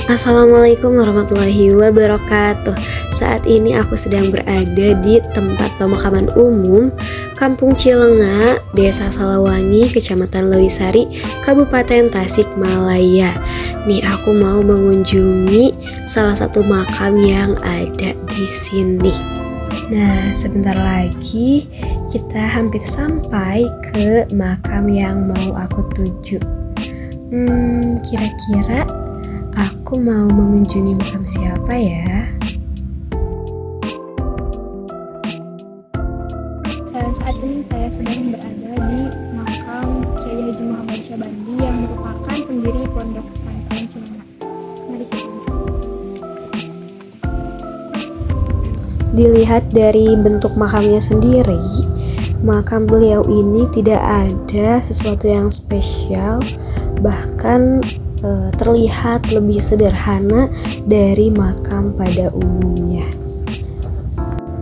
Assalamualaikum warahmatullahi wabarakatuh. Saat ini aku sedang berada di tempat pemakaman umum Kampung Cilenga, Desa Salawangi, Kecamatan Lewisari, Kabupaten Tasikmalaya. Nih, aku mau mengunjungi salah satu makam yang ada di sini. Nah, sebentar lagi kita hampir sampai ke makam yang mau aku tuju. Kira-kira aku mau mengunjungi makam siapa ya? Saat ini saya sedang berada di makam Kiai Haji Muhammad Syabandi yang merupakan pendiri Pondok Pesantren Cilenga. Mari kita lihat. Dilihat dari bentuk makamnya sendiri, makam beliau ini tidak ada sesuatu yang spesial, bahkan terlihat lebih sederhana dari makam pada umumnya.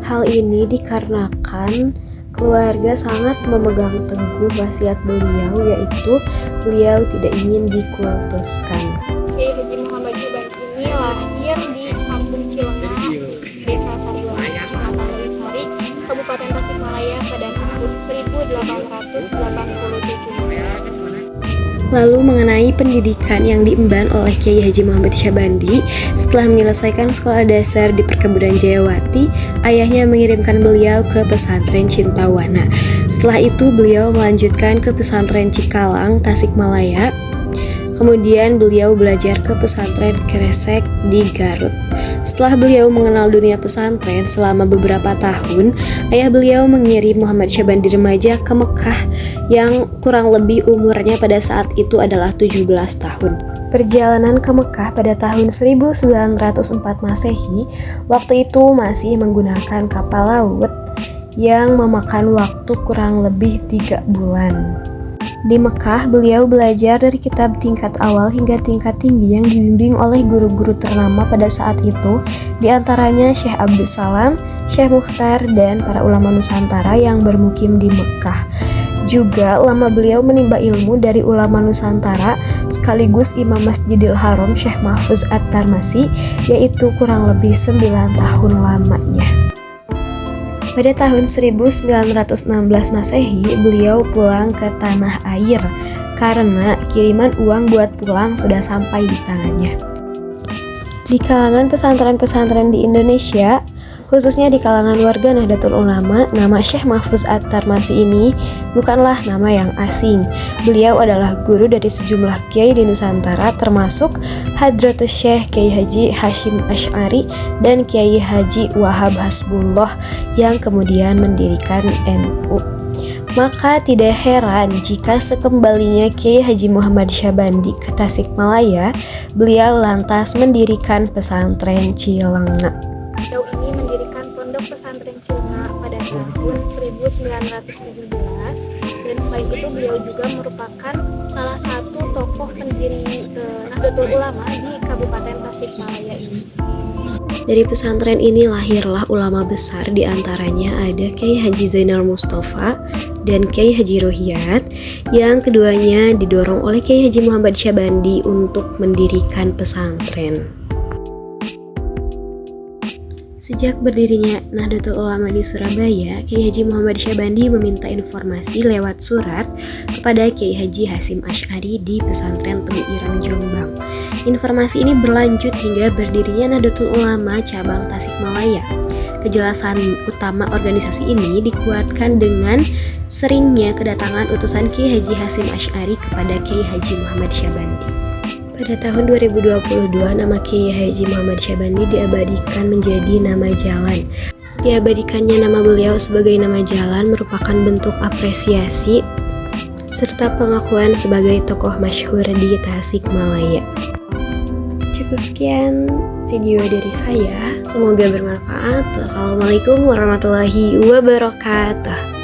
Hal ini dikarenakan keluarga sangat memegang teguh wasiat beliau, yaitu beliau tidak ingin dikultuskan. Kiai Haji Muhammad Syabandi ini lahir di Kampung Cilenga, Desa Sariwangi, Kecamatan Lewisari, Kabupaten Tasikmalaya pada tahun 1887. Lalu mengenai pendidikan yang diemban oleh Kiai Haji Muhammad Syabandi, setelah menyelesaikan sekolah dasar di Perkebunan Jayawati, ayahnya mengirimkan beliau ke pesantren Cintawana. Setelah itu beliau melanjutkan ke pesantren Cikalang, Tasikmalaya. Kemudian beliau belajar ke pesantren Kresek di Garut. Setelah beliau mengenal dunia pesantren selama beberapa tahun, ayah beliau mengirim Muhammad Syabandi remaja ke Mekah yang kurang lebih umurnya pada saat itu adalah 17 tahun. Perjalanan ke Mekah pada tahun 1904 Masehi, waktu itu masih menggunakan kapal laut yang memakan waktu kurang lebih 3 bulan. Di Mekah, beliau belajar dari kitab tingkat awal hingga tingkat tinggi yang dibimbing oleh guru-guru ternama pada saat itu, di antaranya Syekh Abdus Salam, Syekh Mukhtar, dan para ulama Nusantara yang bermukim di Mekah. Juga lama beliau menimba ilmu dari ulama Nusantara sekaligus Imam Masjidil Haram Syekh Mahfuz At-Tarmasi, yaitu kurang lebih 9 tahun lamanya. Pada tahun 1916 Masehi, beliau pulang ke tanah air karena kiriman uang buat pulang sudah sampai di tangannya. Di kalangan pesantren-pesantren di Indonesia, khususnya di kalangan warga Nahdlatul Ulama, nama Syekh Mahfuz At-Tarmasi ini bukanlah nama yang asing. Beliau adalah guru dari sejumlah kiai di Nusantara, termasuk Hadratus Syekh Kiai Haji Hasyim Asy'ari dan Kiai Haji Wahab Hasbullah yang kemudian mendirikan NU. Maka tidak heran jika sekembalinya Kiai Haji Muhammad Syabandi ke Tasikmalaya, beliau lantas mendirikan pesantren Cilenga. Beliau ini mendirikan Pondok Pesantren Cilenga pada tahun 1917, dan selain itu beliau juga merupakan salah satu tokoh pendiri Nahdlatul Ulama di Kabupaten Tasikmalaya ini. Dari pesantren ini lahirlah ulama besar, diantaranya ada Kiai Haji Zainal Mustafa dan Kiai Haji Rohiyat, yang keduanya didorong oleh Kiai Haji Muhammad Syabandi untuk mendirikan pesantren. Sejak berdirinya Nahdlatul Ulama di Surabaya, Kiai Haji Muhammad Syabandi meminta informasi lewat surat kepada Kiai Haji Hasyim Asy'ari di pesantren Tebu Ireng, Jombang. Informasi ini berlanjut hingga berdirinya Nahdlatul Ulama cabang Tasikmalaya. Kejelasan utama organisasi ini dikuatkan dengan seringnya kedatangan utusan Kiai Haji Hasyim Asy'ari kepada Kiai Haji Muhammad Syabandi. Pada tahun 2022, nama Kiai Haji Muhammad Syabandi diabadikan menjadi nama jalan. Diabadikannya nama beliau sebagai nama jalan merupakan bentuk apresiasi serta pengakuan sebagai tokoh masyhur di Tasikmalaya. Cukup sekian video dari saya, semoga bermanfaat. Wassalamualaikum warahmatullahi wabarakatuh.